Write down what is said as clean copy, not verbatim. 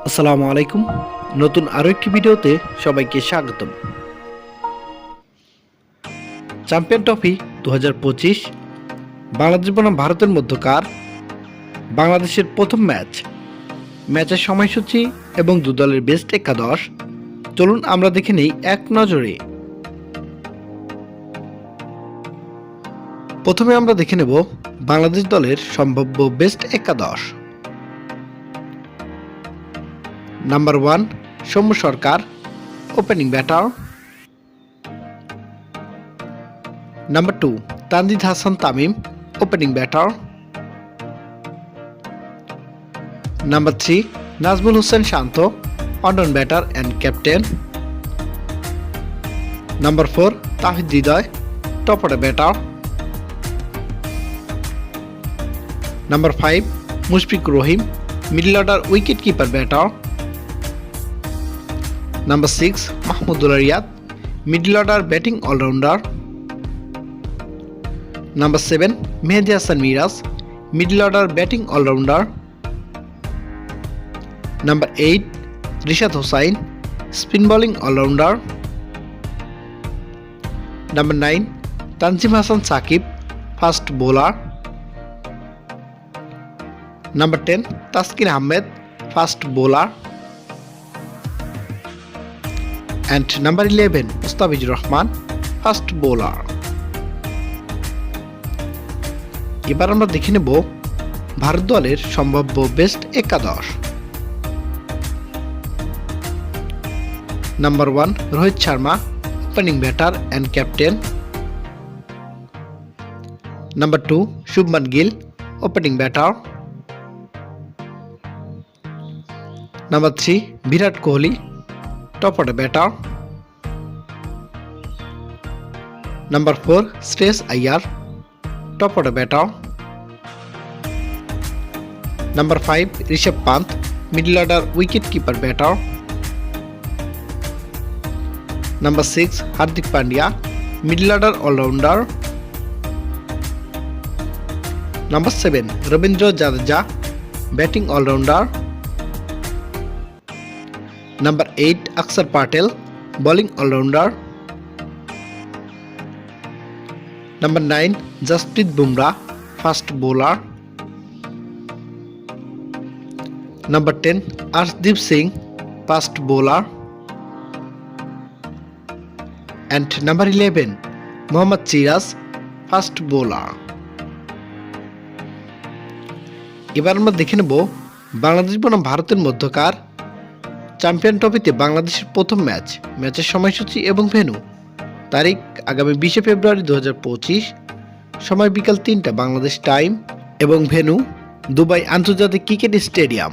আসসালামু আলাইকুম। নতুন আরও একটি ভিডিওতে সবাইকে স্বাগতম। চ্যাম্পিয়ন ট্রফি 2025 বাংলাদেশ বনাম ভারতের মধ্যকার বাংলাদেশের প্রথম ম্যাচের সময়সূচি এবং দু দলের বেস্ট একাদশ চলুন আমরা দেখে নেই এক নজরে। প্রথমে আমরা দেখে নেব বাংলাদেশ দলের সম্ভাব্য বেস্ট একাদশ। Number 1 Soumya Sarkar, opening batter. Number 2 Tanzid Hasan Tamim, opening batter. Number 3 Najmul Hossain Shanto, on batter and captain. Number 4 Towhid Hridoy, top order batter. Number 5 Mushfiqur Rahim, middle order wicket keeper batter. Number 6 Mahmudullah Riyad, middle order batting all rounder. Number 7 Mehedi Hasan Miraz, middle order batting all rounder. Number 8 Rishad Hossain, spin bowling all rounder. Number 9 Tanzim Hasan Shakib, fast bowler. Number 10 Taskin Ahmed, fast bowler. And number 11 Mustafizur Rahman, fast bowler. এবার আমরা দেখে নেব ভারত দলের সম্ভাব্য best একাদশ। Number 1 Rohit Sharma, opening batter and captain. Number 2 Shubman Gill, opening batter. Number 3 Virat Kohli, top order batter. Number 4 Shreyas Iyer, top order batter. Number 5 Rishabh Pant, middle order wicket keeper batter. Number 6 Hardik Pandya, middle order all rounder. Number 7 Ravindra Jadeja, batting all rounder. Number 8 Axar Patel, bowling all rounder. Number 9 Jasprit Bumrah, fast bowler. Number 10 Arshdeep Singh, fast bowler. And number 11 Mohammed Siraj, fast bowler. এবার আমরা দেখে নেব বাংলাদেশ বনাম ভারতের মধ্যকার champion ট্রফিতে বাংলাদেশের প্রথম ম্যাচের সময়সূচি এবং ভেন্যু। তারিখ আগামী 20 ফেব্রুয়ারি 2025, সময় বিকাল 3টা বাংলাদেশ টাইম এবং ভেন্যু দুবাই আন্তর্জাতিক ক্রিকেট স্টেডিয়াম।